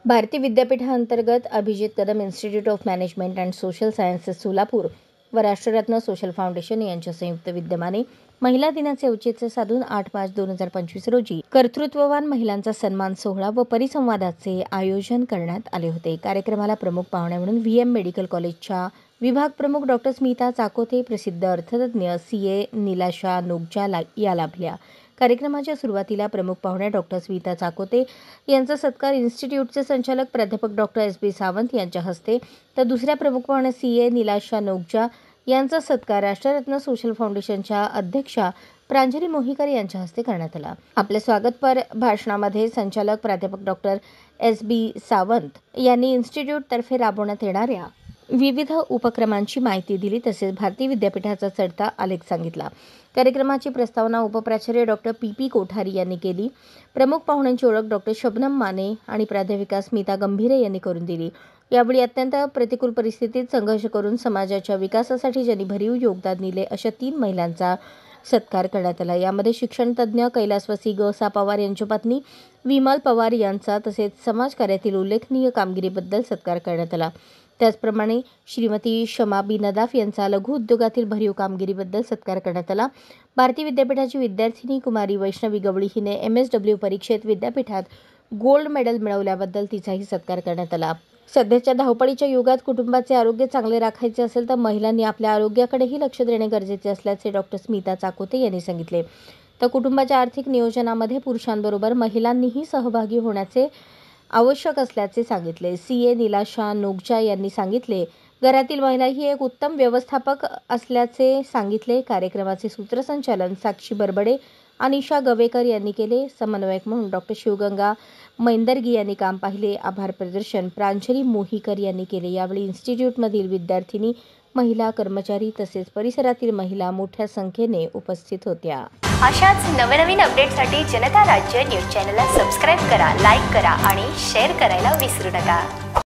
भारती विद्यापीठांतर्गत Abhijit Kadam institute of management and social sciences Solapur व राष्ट्ररत्न social foundation यांच्या संयुक्त विद्यमाने महिला दिनाचे औचित्य साधून 8 मार्च 2025 रोजी कर्तृत्ववान महिलांचा सन्मान सोहळा व परिसंवादाचे आयोजन करण्यात आले होते। कार्यक्रमाला प्रमुख पाहुणे म्हणून VM मेडिकल कॉलेजच्या विभाग प्रमुख डॉक्टर स्मिता चाकोते, प्रसिद्ध अर्थतज्ञ CA निलाशा नोगजा या लाभल्या। कार्यक्रमाच्या सुरुवातीला प्रमुख पाहुणे डॉक्टर स्मिता चाकोते यांचा सत्कार इन्स्टिट्यूटचे संचालक प्राध्यापक डॉक्टर SB सावंत यांच्या हस्ते, तर दुसऱ्या प्रमुख पाहुणे CA निलाशा नोगजा यांचा सत्कार राष्ट्ररत्न सोशल फाउंडेशनच्या अध्यक्षा प्रांजली मोहीकर यांच्या हस्ते करण्यात आला। आपल्या स्वागतपर भाषणामध्ये संचालक प्राध्यापक डॉक्टर SB सावंत यांनी इन्स्टिट्यूटतर्फे राबवण्यात येणाऱ्या विविध उपक्रमांची माहिती दिली, तसेच भारती विद्यापीठाचा चढता आलेख सांगितला। कार्यक्रमाची प्रस्तावना उपप्राचार्य डॉक्टर PP कोठारी यांनी केली। प्रमुख पाहुण्यांची ओळख डॉक्टर शबनम माने आणि प्राध्यापिका स्मिता गंभीरे यांनी करून दिली। यावेळी अत्यंत प्रतिकूल परिस्थितीत संघर्ष करून समाजाच्या विकासासाठी ज्यांनी भरीव योगदान दिले अशा 3 महिलांचा सत्कार करण्यात आला। यामध्ये शिक्षण तज्ज्ञ कैलासवासी ग.सा. पवार यांच्या पत्नी विमल पवार यांचा, तसेच समाजकार्यातील उल्लेखनीय कामगिरीबद्दल सत्कार करण्यात आला। त्याचप्रमाणे श्रीमती शमा बी नदाफ यांचा लघु उद्योगातील भरीव कामगिरीबद्दल सत्कार करण्यात आला। भारती विद्यापीठाची विद्यार्थिनी कुमारी वैष्णवी गवळी हिने MSW परीक्षेत विद्यापीठात गोल्ड मेडल मिळवल्याबद्दल तिचाही सत्कार करण्यात आला। सध्याच्या धावपळीच्या युगात कुटुंबाचे आरोग्य चांगले राखायचे असेल तर महिलांनी आपल्या आरोग्याकडेही लक्ष देणे गरजेचे असल्याचे डॉक्टर स्मिता चाकोते यांनी सांगितले। तर कुटुंबाच्या आर्थिक नियोजनामध्ये पुरुषांबरोबर महिलांनीही सहभागी होण्याचे आवश्यक असल्याचे सांगितले। CA निलाशा नोगजा यांनी सांगितले, घरातील महिला ही एक उत्तम व्यवस्थापक असल्याचे सांगितले। कार्यक्रमाचे सूत्रसंचालन साक्षी बरबडे, अनिशा गवेकर यांनी केले। समन्वयक म्हणून डॉक्टर शिवगंगा मैंदर्गी यांनी काम पाहिले। आभार प्रदर्शन प्रांजली मोहीकर यांनी केले। यावेळी इन्स्टिट्यूटमधील विद्यार्थिनी, महिला कर्मचारी तसेच परिसरातील महिला मोठ्या संख्येने उपस्थित होत्या। अशाच नवनवीन अपडेटसाठी जनता राज्य न्यूज चॅनलला सबस्क्राईब करा, लाईक करा आणि शेअर करायला विसरू नका।